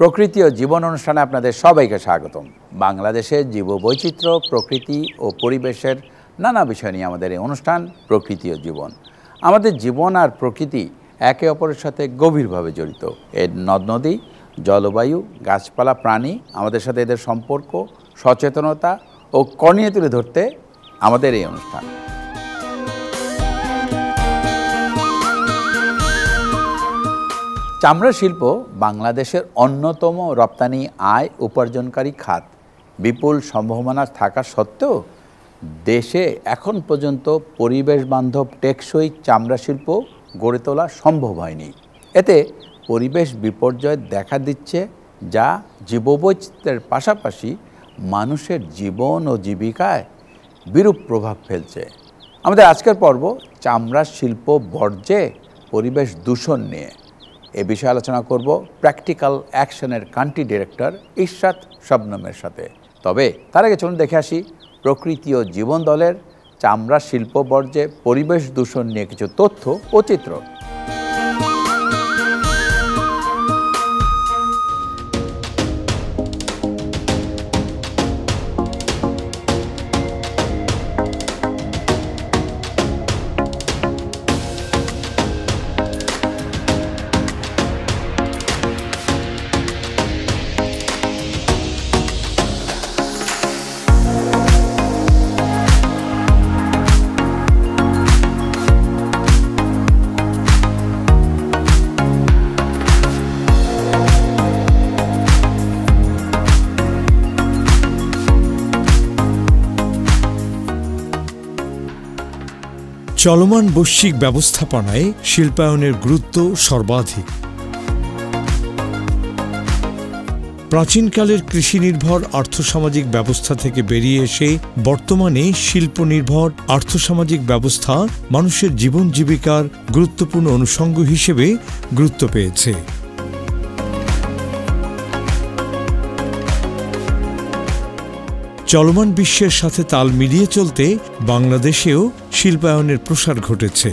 প্রকৃতি ও জীবন অনুষ্ঠানে আপনাদের সবাইকে স্বাগতম। বাংলাদেশের জীববৈচিত্র্য, প্রকৃতি ও পরিবেশের নানা বিষয় নিয়ে আমাদের এই অনুষ্ঠান প্রকৃতি ও জীবন। আমাদের জীবন আর প্রকৃতি একে অপরের সাথে গভীরভাবে জড়িত। এর নদ নদী, জলবায়ু, গাছপালা, প্রাণী, আমাদের সাথে এদের সম্পর্ক, সচেতনতা ও করণীয় তুলে ধরতে আমাদের এই অনুষ্ঠান। চামড়া শিল্প বাংলাদেশের অন্যতম রপ্তানি আয় উপার্জনকারী খাত। বিপুল সম্ভাবনা থাকা সত্ত্বেও দেশে এখন পর্যন্ত পরিবেশ বান্ধব টেকসই চামড়া শিল্প গড়ে তোলা সম্ভব হয়নি। এতে পরিবেশ বিপর্যয় দেখা দিচ্ছে, যা জীববৈচিত্র্যের পাশাপাশি মানুষের জীবন ও জীবিকায় বিরূপ প্রভাব ফেলছে। আমাদের আজকের পর্ব চামড়া শিল্প বর্জ্যে পরিবেশ দূষণ নিয়ে। এ বিষয়ে আলোচনা করব প্র্যাকটিক্যাল অ্যাকশনের কান্ট্রি ডিরেক্টর ইশরাত শবনমের সাথে। তবে তার আগে চলুন দেখে আসি প্রকৃতি ও জীবন দলের চামড়া শিল্প বর্জ্যে পরিবেশ দূষণ নিয়ে কিছু তথ্য ও চিত্র। চলমান বৈশ্বিক ব্যবস্থাপনায় শিল্পায়নের গুরুত্ব সর্বাধিক। প্রাচীনকালের কৃষিনির্ভর আর্থসামাজিক ব্যবস্থা থেকে বেরিয়ে এসে বর্তমানে শিল্পনির্ভর আর্থসামাজিক ব্যবস্থা মানুষের জীবন জীবিকার গুরুত্বপূর্ণ অনুষঙ্গ হিসেবে গুরুত্ব পেয়েছে। চলমান বিশ্বের সাথে তাল মিলিয়ে চলতে বাংলাদেশেও শিল্পায়নের প্রসার ঘটেছে।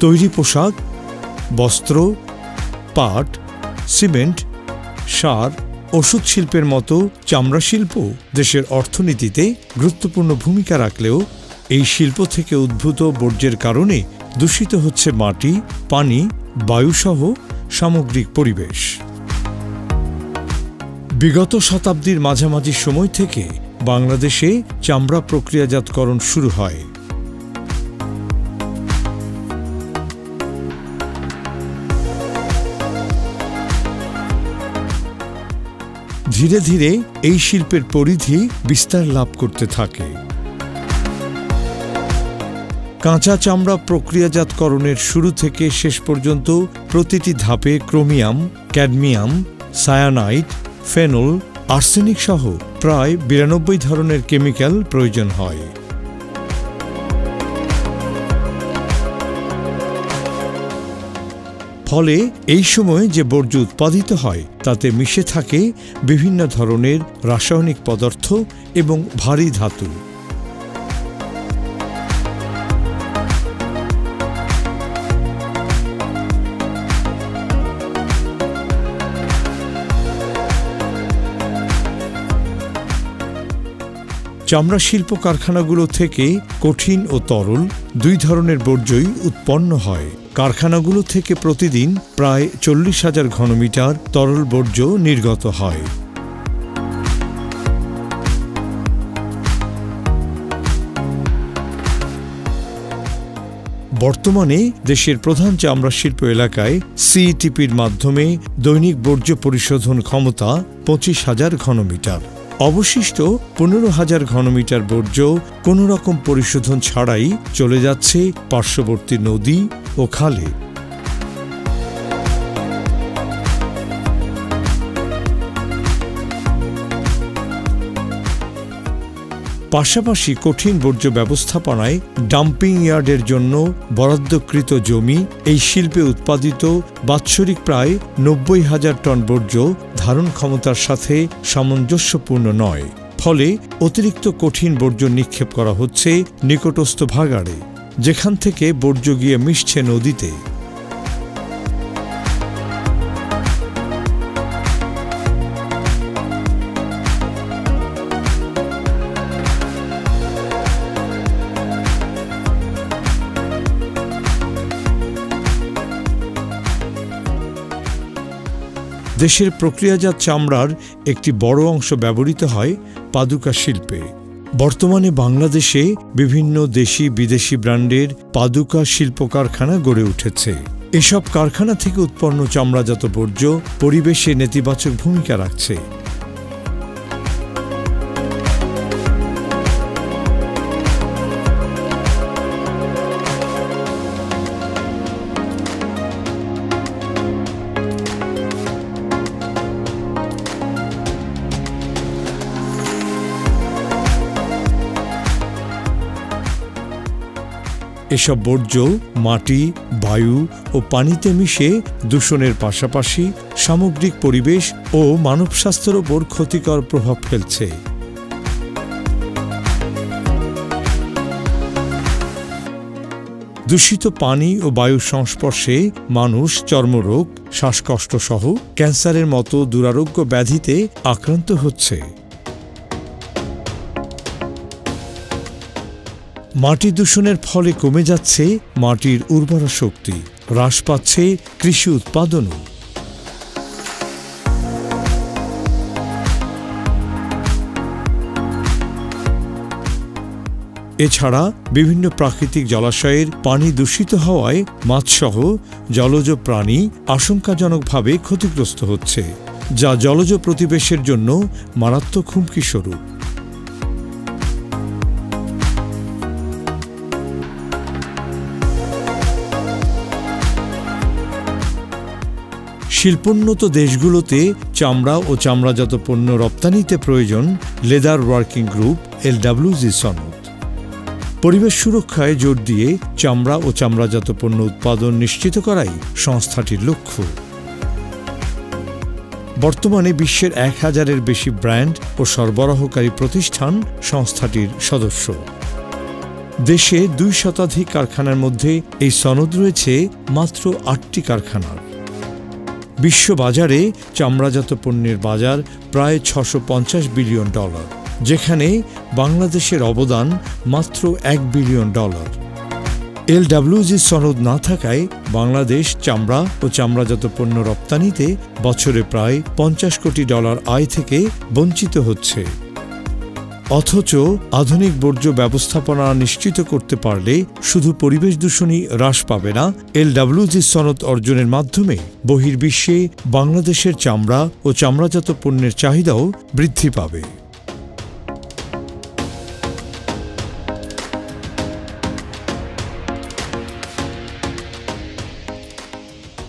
তৈরি পোশাক, বস্ত্র, পাট, সিমেন্ট, সার, ওষুধ শিল্পের মতো চামড়া শিল্প দেশের অর্থনীতিতে গুরুত্বপূর্ণ ভূমিকা রাখলেও এই শিল্প থেকে উদ্ভূত বর্জ্যের কারণে দূষিত হচ্ছে মাটি, পানি, বায়ুসহ সামগ্রিক পরিবেশ। বিগত শতাব্দীর মাঝামাঝি সময় থেকে বাংলাদেশে চামড়া প্রক্রিয়াজাতকরণ শুরু হয়। ধীরে ধীরে এই শিল্পের পরিধি বিস্তার লাভ করতে থাকে। কাঁচা চামড়া প্রক্রিয়াজাতকরণের শুরু থেকে শেষ পর্যন্ত প্রতিটি ধাপে chromium, cadmium, cyanide, phenol, arsenic সহ প্রায় 92 ধরনের কেমিক্যাল প্রয়োজন হয়। ফলে এই সময় যে বর্জ্য উৎপাদিত হয় তাতে মিশে থাকে বিভিন্ন ধরনের রাসায়নিক পদার্থ এবং ভারী ধাতু। চামড়া শিল্প কারখানাগুলো থেকে কঠিন ও তরল দুই ধরনের বর্জ্যই উৎপন্ন হয়। কারখানাগুলো থেকে প্রতিদিন প্রায় 40,000 ঘনমিটার তরল বর্জ্য নির্গত হয়। বর্তমানে দেশের প্রধান চামড়া শিল্প এলাকায় সিইটিপির মাধ্যমে দৈনিক বর্জ্য পরিশোধন ক্ষমতা 25,000 ঘনমিটার। অবশিষ্ট 15,000 ঘনমিটার বর্জ্য কোনো রকম পরিশোধন ছাড়াই চলে যাচ্ছে পার্শ্ববর্তী নদী ও খালে। পাশাপাশি কঠিন বর্জ্য ব্যবস্থাপনায় ডাম্পিং ইয়ার্ডের জন্য বরাদ্দকৃত জমি এই শিল্পে উৎপাদিত বাৎসরিক প্রায় 90,000 টন বর্জ্য ধারণ ক্ষমতার সাথে সামঞ্জস্যপূর্ণ নয়। ফলে অতিরিক্ত কঠিন বর্জ্য নিক্ষেপ করা হচ্ছে নিকটস্থ ভাগাড়ে। যেখান থেকে বর্জ্য গিয়ে মিশছে নদীতে। দেশের প্রক্রিয়াজাত চামড়ার একটি বড় অংশ ব্যবহৃত হয় পাদুকা শিল্পে। বর্তমানে বাংলাদেশে বিভিন্ন দেশি বিদেশি ব্র্যান্ডের পাদুকা শিল্প কারখানা গড়ে উঠেছে। এসব কারখানা থেকে উৎপন্ন চামড়াজাত বর্জ্য পরিবেশে নেতিবাচক ভূমিকা রাখছে। এসব বর্জ্য মাটি, বায়ু ও পানিতে মিশে দূষণের পাশাপাশি সামগ্রিক পরিবেশ ও মানব স্বাস্থ্যের ওপর ক্ষতিকর প্রভাব ফেলছে। দূষিত পানি ও বায়ুর সংস্পর্শে মানুষ চর্মরোগ, শ্বাসকষ্ট সহ ক্যান্সারের মতো দুরারোগ্য ব্যাধিতে আক্রান্ত হচ্ছে। মাটি দূষণের ফলে কমে যাচ্ছে মাটির উর্বরা শক্তি, হ্রাস পাচ্ছে কৃষি উৎপাদনও। এছাড়া বিভিন্ন প্রাকৃতিক জলাশয়ের পানি দূষিত হওয়ায় মাছসহ জলজ প্রাণী আশঙ্কাজনকভাবে ক্ষতিগ্রস্ত হচ্ছে, যা জলজ প্রতিবেশের জন্য মারাত্মক হুমকি স্বরূপ। শিল্পোন্নত দেশগুলোতে চামড়া ও চামড়াজাত পণ্য রপ্তানিতে প্রয়োজন লেদার ওয়ার্কিং গ্রুপ LWG সনদ। পরিবেশ সুরক্ষায় জোর দিয়ে চামড়া ও চামড়াজাত পণ্য উৎপাদন নিশ্চিত করাই সংস্থাটির লক্ষ্য। বর্তমানে বিশ্বের 1000-এর বেশি ব্র্যান্ড ও সরবরাহকারী প্রতিষ্ঠান সংস্থাটির সদস্য। দেশে 2 শতাধিক কারখানার মধ্যে এই সনদ রয়েছে মাত্র 8টি কারখানার। বিশ্ববাজারে চামড়াজাত পণ্যের বাজার প্রায় $650 বিলিয়ন, যেখানে বাংলাদেশের অবদান মাত্র $1 বিলিয়ন। LWG সনদ না থাকায় বাংলাদেশ চামড়া ও চামড়াজাত পণ্য রপ্তানিতে বছরে প্রায় $50 কোটি আয় থেকে বঞ্চিত হচ্ছে। অথচ আধুনিক বর্জ্য ব্যবস্থাপনা নিশ্চিত করতে পারলে শুধু পরিবেশ দূষণই হ্রাস পাবে না, LWG সনদ অর্জনের মাধ্যমে বহির্বিশ্বে বাংলাদেশের চামড়া ও চামড়াজাত পণ্যের চাহিদাও বৃদ্ধি পাবে।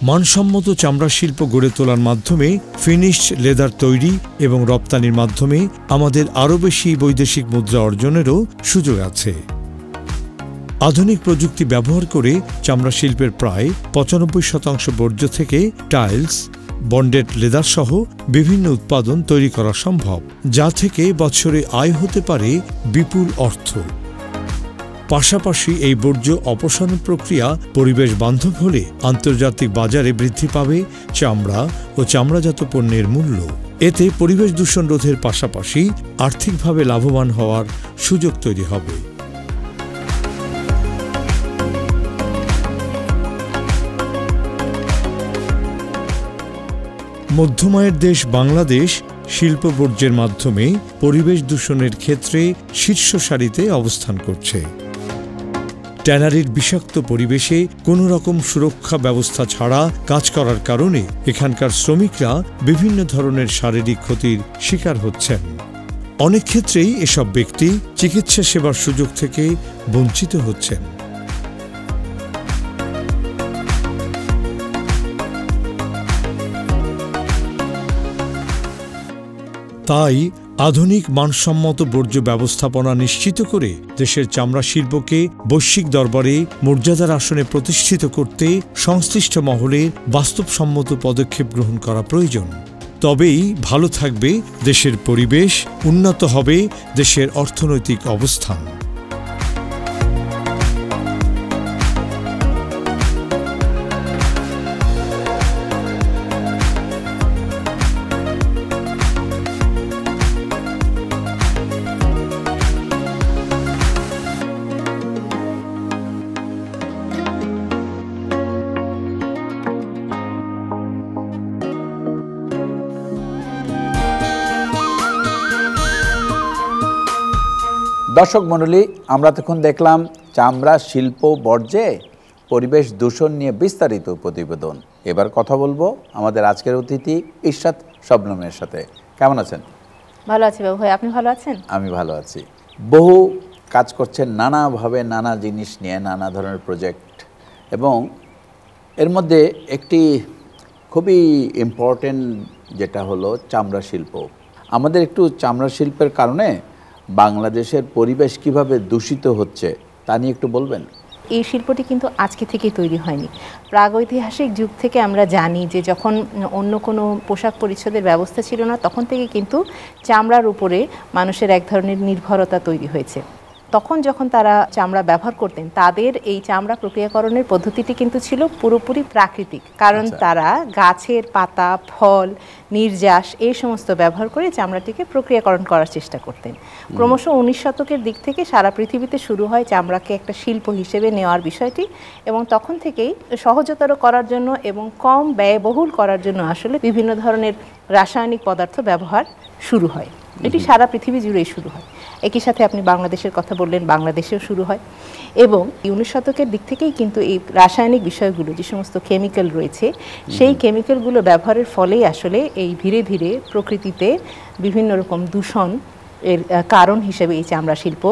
মানসম্মত চামড়া শিল্প গড়ে তোলার মাধ্যমে ফিনিশড লেদার তৈরি এবং রপ্তানির মাধ্যমে আমাদের আরও বেশি বৈদেশিক মুদ্রা অর্জনেরও সুযোগ আছে। আধুনিক প্রযুক্তি ব্যবহার করে চামড়া শিল্পের প্রায় 95% বর্জ্য থেকে টাইলস, বন্ডেড লেদার সহ বিভিন্ন উৎপাদন তৈরি করা সম্ভব, যা থেকে বছরে আয় হতে পারে বিপুল অর্থ। পাশাপাশি এই বর্জ্য অপসারণ প্রক্রিয়া পরিবেশ বান্ধব হলে আন্তর্জাতিক বাজারে বৃদ্ধি পাবে চামড়া ও চামড়াজাত পণ্যের মূল্য। এতে পরিবেশ দূষণ রোধের পাশাপাশি আর্থিকভাবে লাভবান হওয়ার সুযোগ তৈরি হবে। মধ্যমায়ের দেশ বাংলাদেশ শিল্প বর্জ্যের মাধ্যমে পরিবেশ দূষণের ক্ষেত্রে শীর্ষ সারিতে অবস্থান করছে। ট্যানারির বিষাক্ত পরিবেশে কোনো রকম সুরক্ষা ব্যবস্থা ছাড়া কাজ করার কারণে এখানকার শ্রমিকরা বিভিন্ন ধরনের শারীরিক ক্ষতির শিকার হচ্ছেন। অনেক ক্ষেত্রেই এসব ব্যক্তি চিকিৎসা সেবার সুযোগ থেকে বঞ্চিত হচ্ছেন। তাই আধুনিক মানসম্মত বর্জ্য ব্যবস্থাপনা নিশ্চিত করে দেশের চামড়া শিল্পকে বৈশ্বিক দরবারে মর্যাদার আসনে প্রতিষ্ঠিত করতে সংশ্লিষ্ট মহলের বাস্তবসম্মত পদক্ষেপ গ্রহণ করা প্রয়োজন। তবেই ভালো থাকবে দেশের পরিবেশ, উন্নত হবে দেশের অর্থনৈতিক অবস্থান। দর্শক মণ্ডলী, আমরা তখন দেখলাম চামড়া শিল্প বর্জ্যে পরিবেশ দূষণ নিয়ে বিস্তারিত প্রতিবেদন। এবার কথা বলবো আমাদের আজকের অতিথি ইরশাদ শবনমের সাথে। কেমন আছেন? ভালো আছি বাবু ভাই, আপনি ভালো আছেন? আমি ভালো আছি। বহু কাজ করছেন নানাভাবে, নানা জিনিস নিয়ে, নানা ধরনের প্রজেক্ট, এবং এর মধ্যে একটি খুবই ইম্পর্টেন্ট যেটা হলো চামড়া শিল্প। আমাদের একটু চামড়া শিল্পের কারণে বাংলাদেশের পরিবেশ কিভাবে দূষিত হচ্ছে তা নিয়ে একটু বলবেন? এই শিল্পটি কিন্তু আজকে থেকেই তৈরি হয়নি। প্রাগৈতিহাসিক যুগ থেকে আমরা জানি যে যখন অন্য কোনো পোশাক পরিচ্ছদের ব্যবস্থা ছিল না, তখন থেকে কিন্তু চামড়ার উপরে মানুষের এক ধরনের নির্ভরতা তৈরি হয়েছে। তখন যখন তারা চামড়া ব্যবহার করতেন, তাদের এই চামড়া প্রক্রিয়াকরণের পদ্ধতিটি কিন্তু ছিল পুরোপুরি প্রাকৃতিক, কারণ তারা গাছের পাতা, ফল, নির্যাস এই সমস্ত ব্যবহার করে চামড়াটিকে প্রক্রিয়াকরণ করার চেষ্টা করতেন। ক্রমশ 19 শতকের দিক থেকে সারা পৃথিবীতে শুরু হয় চামড়াকে একটা শিল্প হিসেবে নেওয়ার বিষয়টি, এবং তখন থেকেই সহজতর করার জন্য এবং কম ব্যয়বহুল করার জন্য আসলে বিভিন্ন ধরনের রাসায়নিক পদার্থ ব্যবহার শুরু হয়। এটি সারা পৃথিবী জুড়েই শুরু হয়। একই সাথে আপনি বাংলাদেশের কথা বললেন, বাংলাদেশেও শুরু হয়, এবং 19 শতকের দিক থেকেই কিন্তু এই রাসায়নিক বিষয়গুলো, যে সমস্ত কেমিক্যাল রয়েছে, সেই কেমিক্যালগুলো ব্যবহারের ফলেই আসলে এই ধীরে ধীরে প্রকৃতিতে বিভিন্ন রকম দূষণ এর কারণ হিসেবে এই চামড়া শিল্প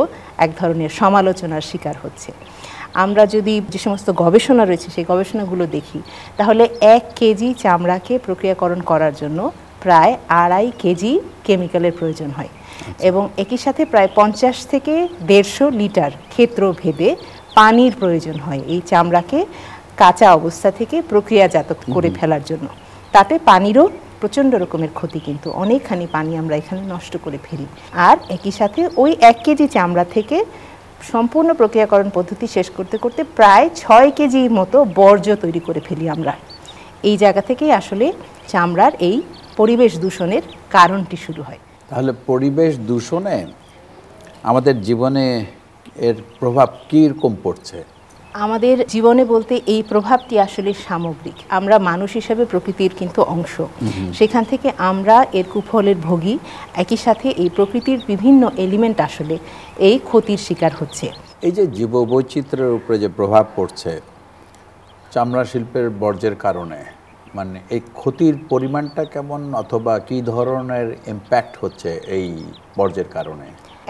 এক ধরনের সমালোচনার শিকার হচ্ছে। আমরা যদি যে সমস্ত গবেষণা রয়েছে সেই গবেষণাগুলো দেখি, তাহলে 1 কেজি চামড়াকে প্রক্রিয়াকরণ করার জন্য প্রায় 2.5 কেজি কেমিক্যালের প্রয়োজন হয়, এবং একই সাথে প্রায় 50 থেকে 150 লিটার ক্ষেত্রভেদে পানির প্রয়োজন হয় এই চামড়াকে কাঁচা অবস্থা থেকে প্রক্রিয়াজাত করে ফেলার জন্য। তাতে পানিরও প্রচণ্ড রকমের ক্ষতি, কিন্তু অনেকখানি পানি আমরা এখানে নষ্ট করে ফেলি। আর একই সাথে ওই 1 কেজি চামড়া থেকে সম্পূর্ণ প্রক্রিয়াকরণ পদ্ধতি শেষ করতে করতে প্রায় 6 কেজির মতো বর্জ্য তৈরি করে ফেলি আমরা। এই জায়গা থেকেই আসলে চামড়ার এই পরিবেশ দূষণের কারণটি শুরু হয়। তাহলে পরিবেশ দূষণে আমাদের জীবনে এর প্রভাব কীরকম পড়ছে? আমাদের জীবনে বলতে এই প্রভাবটি আসলে সামগ্রিক। আমরা মানুষ হিসেবে প্রকৃতির কিন্তু অংশ, সেখান থেকে আমরা এর কুফলের ভোগী। একই সাথে এই প্রকৃতির বিভিন্ন এলিমেন্ট আসলে এই ক্ষতির শিকার হচ্ছে। এই যে জীববৈচিত্র্যের উপরে যে প্রভাব পড়ছে চামড়া শিল্পের বর্জ্যের কারণে, মানে এই ক্ষতির পরিমাণটা কেমন, অথবা কী ধরনের ইম্প্যাক্ট হচ্ছে এই বর্জ্যের কারণে?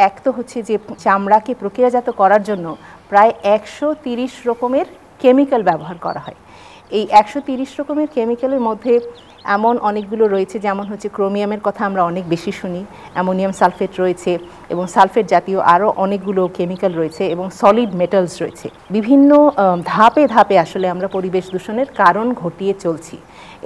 এক তো হচ্ছে যে চামড়াকে প্রক্রিয়াজাত করার জন্য প্রায় 130 রকমের কেমিক্যাল ব্যবহার করা হয়। এই 130 রকমের কেমিক্যালের মধ্যে এমন অনেকগুলো রয়েছে, যেমন হচ্ছে ক্রোমিয়ামের কথা আমরা অনেক বেশি শুনি, অ্যামোনিয়াম সালফেট রয়েছে, এবং সালফেট জাতীয় আরও অনেকগুলো কেমিক্যাল রয়েছে, এবং সলিড মেটালস রয়েছে। বিভিন্ন ধাপে ধাপে আসলে আমরা পরিবেশ দূষণের কারণ ঘটিয়ে চলছি।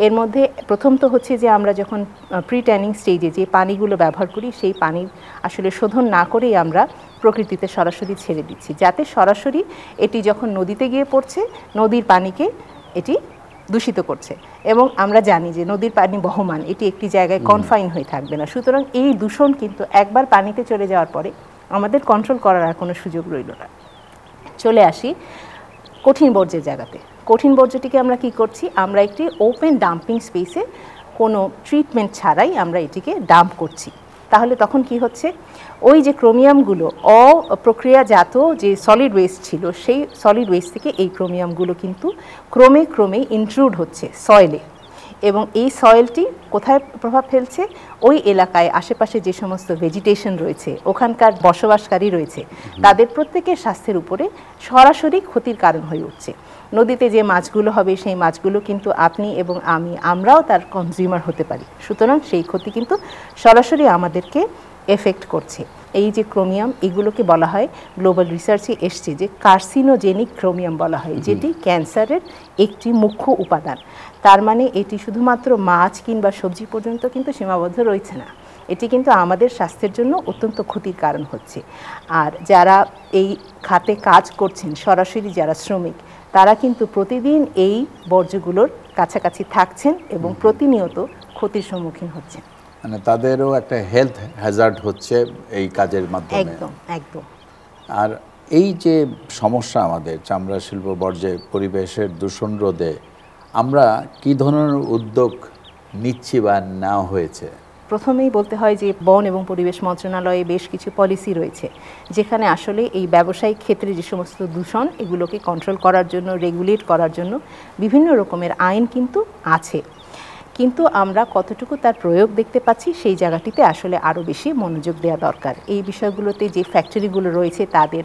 এর মধ্যে প্রথম তো হচ্ছে যে আমরা যখন প্রি ট্যানিং স্টেজে যে পানিগুলো ব্যবহার করি, সেই পানি আসলে শোধন না করেই আমরা প্রকৃতিতে সরাসরি ছেড়ে দিচ্ছি, যাতে সরাসরি এটি যখন নদীতে গিয়ে পড়ছে, নদীর পানিকে এটি দূষিত করছে। এবং আমরা জানি যে নদীর পানি বহমান, এটি একটি জায়গায় কনফাইন হয়ে থাকবে না। সুতরাং এই দূষণ কিন্তু একবার পানিতে চলে যাওয়ার পরে আমাদের কন্ট্রোল করার আর কোনো সুযোগ রইল না। চলে আসি কঠিন বর্জ্যের জায়গাতে। কঠিন বর্জ্যটিকে আমরা কি করছি? আমরা একটি ওপেন ডাম্পিং স্পেসে কোনো ট্রিটমেন্ট ছাড়াই আমরা এটিকে ডাম্প করছি। তাহলে তখন কি হচ্ছে? ওই যে ক্রোমিয়ামগুলো অপ্রক্রিয়াজাত যে সলিড ওয়েস্ট ছিল, সেই সলিড ওয়েস্ট থেকে এই ক্রোমিয়ামগুলো কিন্তু ক্রমে ক্রমে ইনট্রুড হচ্ছে সয়েলে, এবং এই সয়েলটি কোথায় প্রভাব ফেলছে? ওই এলাকায় আশেপাশে যে সমস্ত ভেজিটেশন রয়েছে, ওখানকার বসবাসকারী রয়েছে, তাদের প্রত্যেকের স্বাস্থ্যের উপরে সরাসরি ক্ষতির কারণ হয়ে উঠছে। নদীতে যে মাছগুলো হবে, সেই মাছগুলো কিন্তু আপনি এবং আমরাও তার কনজিউমার হতে পারি। সুতরাং সেই ক্ষতি কিন্তু সরাসরি আমাদেরকে এফেক্ট করছে। এই যে ক্রোমিয়াম, এগুলোকে বলা হয়, গ্লোবাল রিসার্চে এসছে যে কার্সিনোজেনিক ক্রোমিয়াম বলা হয়, যেটি ক্যান্সারের একটি মুখ্য উপাদান। তার মানে এটি শুধুমাত্র মাছ কিংবা সবজি পর্যন্ত কিন্তু সীমাবদ্ধ রয়েছে না, এটি কিন্তু আমাদের স্বাস্থ্যের জন্য অত্যন্ত ক্ষতির কারণ হচ্ছে। আর যারা এই খাতে কাজ করছেন, সরাসরি যারা শ্রমিক, তারা কিন্তু প্রতিদিন এই বর্জ্যগুলোর কাছাকাছি থাকছেন এবং প্রতিনিয়ত ক্ষতির সম্মুখীন হচ্ছেন। মানে তাদেরও একটা হেলথ হ্যাজার্ড হচ্ছে এই কাজের মাধ্যমে। একদম একদম। আর এই যে সমস্যা আমাদের চামড়া শিল্প বর্জ্যে পরিবেশের দূষণ রোধে আমরা কী ধরনের উদ্যোগ নিচ্ছি বা নেওয়া হয়েছে? প্রথমেই বলতে হয় যে বন এবং পরিবেশ মন্ত্রণালয়ে বেশ কিছু পলিসি রয়েছে, যেখানে আসলে এই ব্যবসায়িক ক্ষেত্রে যে সমস্ত দূষণ এগুলোকে কন্ট্রোল করার জন্য, রেগুলেট করার জন্য বিভিন্ন রকমের আইন কিন্তু আছে। কিন্তু আমরা কতটুকু তার প্রয়োগ দেখতে পাচ্ছি সেই জায়গাটিতে আসলে আরও বেশি মনোযোগ দেওয়া দরকার। এই বিষয়গুলোতে যে ফ্যাক্টরিগুলো রয়েছে তাদের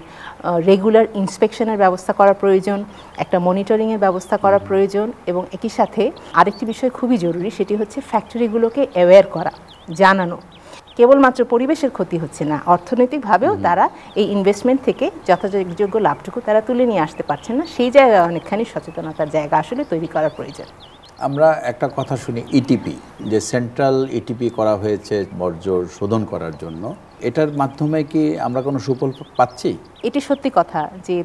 রেগুলার ইন্সপেকশনের ব্যবস্থা করা প্রয়োজন, একটা মনিটরিংয়ের ব্যবস্থা করা প্রয়োজন, এবং একই সাথে আরেকটি বিষয় খুবই জরুরি, সেটি হচ্ছে ফ্যাক্টরিগুলোকে অ্যাওয়্যার করা, জানানো। কেবলমাত্র পরিবেশের ক্ষতি হচ্ছে না, অর্থনৈতিকভাবেও তারা এই ইনভেস্টমেন্ট থেকে যথাযোগ্য লাভটুকু তারা তুলে নিয়ে আসতে পারছেন না, সেই জায়গায় অনেকখানি সচেতনতার জায়গা আসলে তৈরি করা প্রয়োজন। আমরা একটা কথা শুনি ইটিপি, যে সেন্ট্রাল ইটিপি করা হয়েছে বর্জ্য শোধন করার জন্য, এটার মাধ্যমে কি আমরা কোনো সুফল পাচ্ছি? এটি সত্যি কথা যে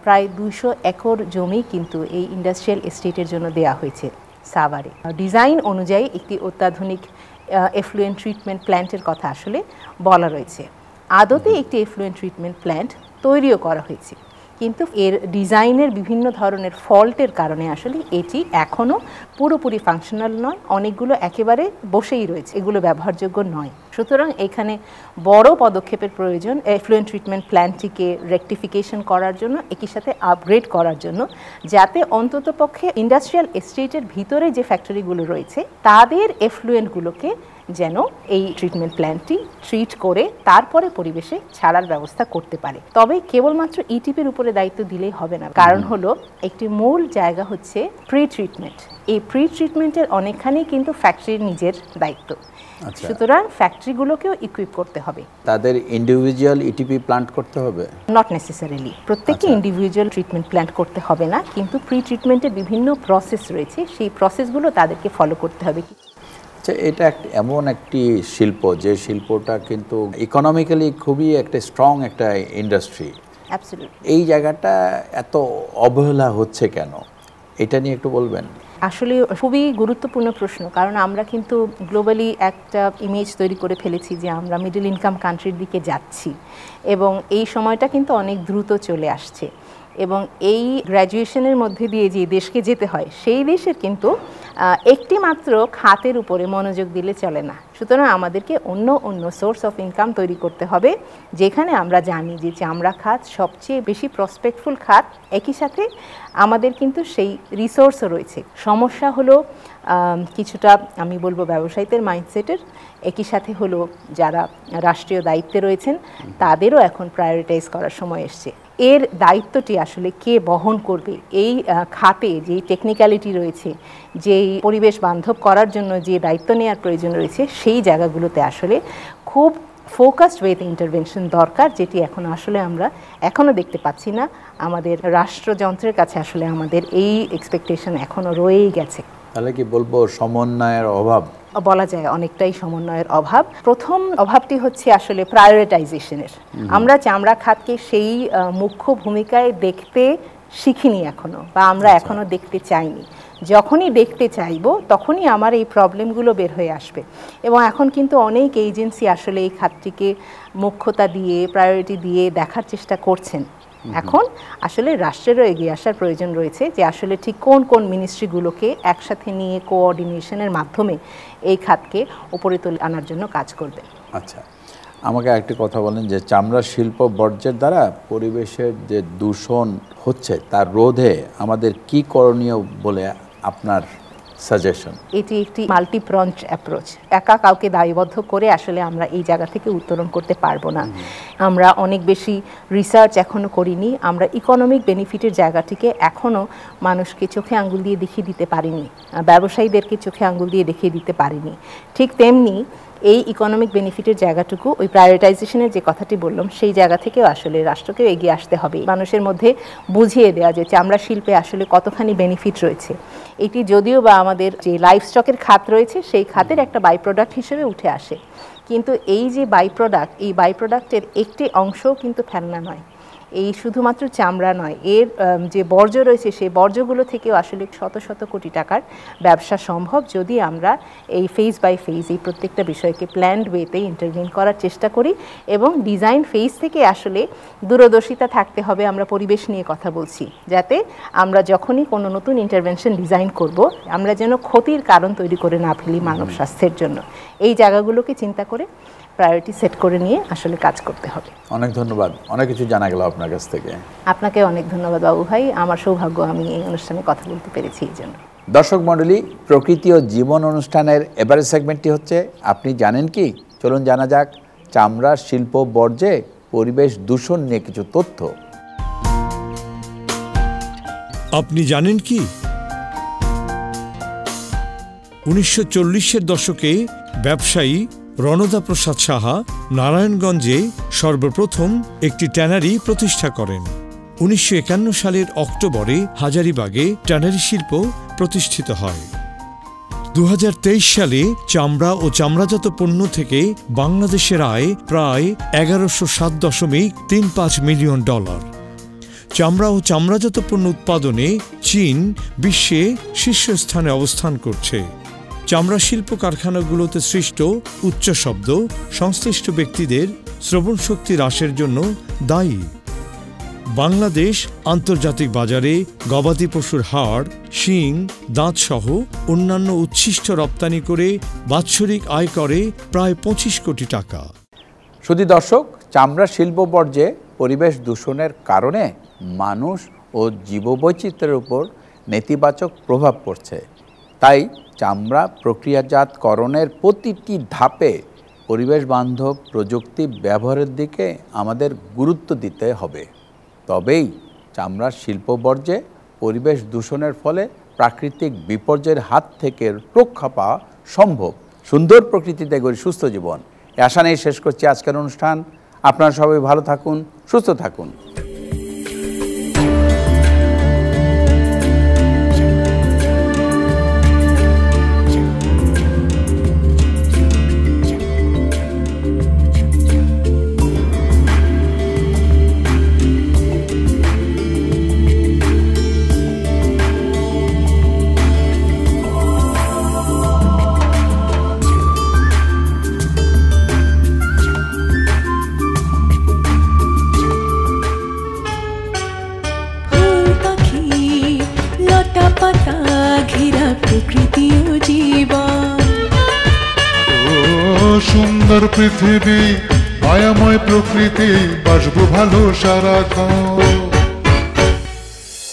প্রায় 200 একর জমি কিন্তু এই ইন্ডাস্ট্রিয়াল এস্টেটের জন্য দেয়া হয়েছে সাভারে। ডিজাইন অনুযায়ী একটি অত্যাধুনিক এফ্লুয়েন্ট ট্রিটমেন্ট প্ল্যান্টের কথা আসলে বলা রয়েছে। আদতে একটি এফ্লুয়েন্ট ট্রিটমেন্ট প্ল্যান্ট তৈরিও করা হয়েছে, কিন্তু এর ডিজাইনের বিভিন্ন ধরনের ফল্টের কারণে আসলে এটি এখনও পুরোপুরি ফাংশনাল নয়, অনেকগুলো একেবারে বসেই রয়েছে, এগুলো ব্যবহারযোগ্য নয়। সুতরাং এখানে বড় পদক্ষেপের প্রয়োজন এফ্লুয়েন্ট ট্রিটমেন্ট প্ল্যান্টটিকে রেকটিফিকেশন করার জন্য, একই সাথে আপগ্রেড করার জন্য, যাতে অন্ততপক্ষে ইন্ডাস্ট্রিয়াল এস্টেটের ভিতরে যে ফ্যাক্টরিগুলো রয়েছে তাদের এফ্লুয়েন্টগুলোকে যেন এই ট্রিটমেন্ট প্ল্যান্টটি ট্রিট করে তারপরে পরিবেশে ছাড়ার ব্যবস্থা করতে পারে। তবে কেবলমাত্র ইটিপির উপরে দায়িত্ব দিলেই হবে না, কারণ হলো একটি মূল জায়গা হচ্ছে প্রি ট্রিটমেন্ট। এই প্রি ট্রিটমেন্টের অনেকখানি কিন্তু ফ্যাক্টরির নিজের দায়িত্ব। সুতরাং ফ্যাক্টরিগুলোকেও ইকুইপ করতে হবে। তাদের ইন্ডিভিজুয়াল ইটিপি প্ল্যান্ট করতে হবে? নট নেসেসারিলি প্রত্যেককে ইন্ডিভিজুয়াল ট্রিটমেন্ট প্ল্যান্ট করতে হবে না, কিন্তু প্রি ট্রিটমেন্টের বিভিন্ন প্রসেস রয়েছে, সেই প্রসেসগুলো তাদেরকে ফলো করতে হবে। আচ্ছা, এটা এমন একটি শিল্প যে শিল্পটা কিন্তু ইকোনমিক্যালি খুবই একটা স্ট্রং একটা ইন্ডাস্ট্রি। অ্যাবসলিউটলি। এই জায়গাটা এত অবহেলা হচ্ছে কেন, এটা নিয়ে একটু বলবেন? আসলে খুবই গুরুত্বপূর্ণ প্রশ্ন, কারণ আমরা কিন্তু গ্লোবালি একটা ইমেজ তৈরি করে ফেলেছি যে আমরা মিডল ইনকাম কান্ট্রির দিকে যাচ্ছি, এবং এই সময়টা কিন্তু অনেক দ্রুত চলে আসছে, এবং এই গ্র্যাজুয়েশনের মধ্যে দিয়ে যে দেশকে যেতে হয় সেই দেশের কিন্তু একটি মাত্র খাতের উপরে মনোযোগ দিলে চলে না। সুতরাং আমাদেরকে অন্য অন্য সোর্স অফ ইনকাম তৈরি করতে হবে, যেখানে আমরা জানি যে চামড়া খাত সবচেয়ে বেশি প্রসপেক্টফুল খাত, একই সাথে আমাদের কিন্তু সেই রিসোর্সও রয়েছে। সমস্যা হলো কিছুটা আমি বলবো ব্যবসায়ীদের মাইন্ডসেটের, একই সাথে হলো যারা রাষ্ট্রীয় দায়িত্বে রয়েছেন তাদেরও এখন প্রায়োরিটাইজ করার সময় এসছে। এর দায়িত্বটি আসলে কে বহন করবে? এই খাতে যেই টেকনিক্যালিটি রয়েছে, যেই পরিবেশ বান্ধব করার জন্য যে দায়িত্ব নেওয়ার প্রয়োজন রয়েছে, সেই জায়গাগুলোতে আসলে খুব ফোকাসড ওয়েতে ইন্টারভেনশন দরকার, যেটি এখন আসলে আমরা এখনও দেখতে পাচ্ছি না। আমাদের রাষ্ট্রযন্ত্রের কাছে আসলে আমাদের এই এক্সপেকটেশন এখনও রয়েই গেছে। তাহলে কি বলবো সমন্বয়ের অভাব? বলা যায় অনেকটাই সমন্বয়ের অভাব। প্রথম অভাবটি হচ্ছে আসলে প্রায়োরিটাইজেশনের। আমরা চামড়া খাতকে সেই মুখ্য ভূমিকায় দেখতে শিখিনি এখনো, বা আমরা এখনো দেখতে চাইনি। যখনই দেখতে চাইব তখনই আমার এই প্রবলেমগুলো বের হয়ে আসবে, এবং এখন কিন্তু অনেক এজেন্সি আসলে এই খাতটিকে মুখ্যতা দিয়ে প্রায়োরিটি দিয়ে দেখার চেষ্টা করছেন। এখন আসলে রাষ্ট্রেরও এগিয়ে আসার প্রয়োজন রয়েছে যে আসলে ঠিক কোন কোন মিনিস্ট্রিগুলোকে একসাথে নিয়ে কোঅর্ডিনেশনের মাধ্যমে এই খাতকে উপরে তুলে আনার জন্য কাজ করবে। আচ্ছা, আমাকে একটি কথা বলেন যে চামড়া শিল্প বর্জ্যের দ্বারা পরিবেশের যে দূষণ হচ্ছে তার রোধে আমাদের কি করণীয় বলে আপনার সাজেশন? এটি একটি মাল্টিপ্রঞ্চ অ্যাপ্রোচ। একা কাউকে দায়বদ্ধ করে আসলে আমরা এই জায়গা থেকে উত্তরণ করতে পারবো না। আমরা অনেক বেশি রিসার্চ এখনও করিনি, আমরা ইকোনমিক বেনিফিটের জায়গাটিকে এখনও মানুষকে চোখে আঙ্গুল দিয়ে দেখিয়ে দিতে পারিনি, ব্যবসায়ীদেরকে চোখে আঙ্গুল দিয়ে দেখিয়ে দিতে পারিনি। ঠিক তেমনি এই ইকোনমিক বেনিফিটের জায়গাটুকু ওই প্রায়োরিটাইজেশনের যে কথাটি বললাম সেই জায়গা থেকেও আসলে রাষ্ট্রকেও এগিয়ে আসতে হবে, মানুষের মধ্যে বুঝিয়ে দেওয়া যে চামড়া শিল্পে আসলে কতখানি বেনিফিট রয়েছে। এটি যদিও বা আমাদের যে লাইফ স্টকের খাত রয়েছে সেই খাতের একটা বাই প্রোডাক্ট হিসেবে উঠে আসে, কিন্তু এই যে বাই প্রোডাক্ট, এই বাই প্রোডাক্টের একটি অংশও কিন্তু ফেলনা নয়। এই শুধুমাত্র চামড়া নয়, এর যে বর্জ্য রয়েছে সেই বর্জ্যগুলো থেকেও আসলে শত শত কোটি টাকার ব্যবসা সম্ভব যদি আমরা এই ফেজ বাই ফেজ এই প্রত্যেকটা বিষয়কে প্ল্যান্ড ওয়েতে ইন্টারভিন করার চেষ্টা করি। এবং ডিজাইন ফেজ থেকে আসলে দূরদর্শিতা থাকতে হবে। আমরা পরিবেশ নিয়ে কথা বলছি, যাতে আমরা যখনই কোনো নতুন ইন্টারভেনশন ডিজাইন করব আমরা যেন ক্ষতির কারণ তৈরি করে না ফেলি মানব স্বাস্থ্যের জন্য। এই জায়গাগুলোকে চিন্তা করে প্রায়োরিটি সেট করে নিয়ে আসলে কাজ করতে হবে। অনেক ধন্যবাদ, অনেক কিছু জানা গেল আপনার কাছ থেকে। আপনাকে অনেক ধন্যবাদ বাবু ভাই, আমার সৌভাগ্য আমি এই অনুষ্ঠানে কথা বলতে পেরেছি এই জন্য। দর্শক মণ্ডলী, প্রকৃতি ও জীবন অনুষ্ঠানের এবারের সেগমেন্টটি হচ্ছে আপনি জানেন কি। চলুন জানা যাক চামড়ার শিল্প বর্জ্যে পরিবেশ দূষণ নিয়ে কিছু তথ্য। আপনি জানেন কি 1940-এর দশকে ব্যবসায়ী রণদা প্রসাদ সাহা নারায়ণগঞ্জে সর্বপ্রথম একটি ট্যানারি প্রতিষ্ঠা করেন। 1951 সালের অক্টোবরে হাজারীবাগে ট্যানারি শিল্প প্রতিষ্ঠিত হয়। 2023 সালে চামড়া ও চামড়াজাত পণ্য থেকে বাংলাদেশের আয় প্রায় 1107.35 মিলিয়ন ডলার। চামড়া ও চামড়াজাত পণ্য উৎপাদনে চীন বিশ্বে শীর্ষস্থানে অবস্থান করছে। চামড়া শিল্প কারখানাগুলোতে সৃষ্ট উচ্চ শব্দ সংশ্লিষ্ট ব্যক্তিদের শ্রবণ শক্তি হ্রাসের জন্য দায়ী। বাংলাদেশ আন্তর্জাতিক বাজারে গবাদি পশুর হাড়, শিং, দাঁতসহ অন্যান্য উচ্ছিষ্ট রপ্তানি করে বাৎসরিক আয় করে প্রায় 25 কোটি টাকা। শুধু দর্শক, চামড়া শিল্প বর্জ্যে পরিবেশ দূষণের কারণে মানুষ ও জীববৈচিত্র্যের উপর নেতিবাচক প্রভাব পড়ছে। তাই চামড়া প্রক্রিয়াজাতকরণের প্রতিটি ধাপে পরিবেশ বান্ধব প্রযুক্তি ব্যবহারের দিকে আমাদের গুরুত্ব দিতে হবে। তবেই চামড়ার শিল্প বর্জ্যে পরিবেশ দূষণের ফলে প্রাকৃতিক বিপর্যয়ের হাত থেকে রক্ষা পাওয়া সম্ভব। সুন্দর প্রকৃতিতে গড়ে সুস্থ জীবন, এই আশা নিয়ে শেষ করছি আজকের অনুষ্ঠান। আপনারা সবাই ভালো থাকুন, সুস্থ থাকুন। সুন্দর পৃথিবী, মায়াময় প্রকৃতি, বাসবো ভালো সারাক্ষণ।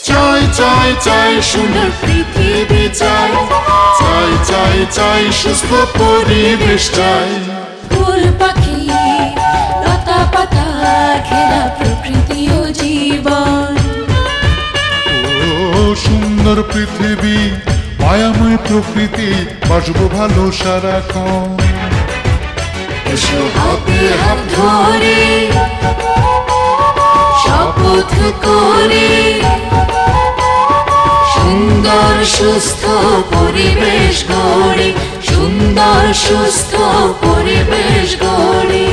চাই চাই চাই সুন্দর পৃথিবী চাই, চাই চাই চাই সুস্থ পরিবেশ চাই। ফুল পাখি লতা পাতা ঘেরা প্রকৃতি ও জীবন। ও সুন্দর পৃথিবী, মায়াময় প্রকৃতি, বাসবো ভালো সারাক্ষণ। এসো হাতে হাত ধরে শপথ করে সুন্দর সুস্থ পরিবেশ গড়ে, সুন্দর সুস্থ পরিবেশ গড়ে।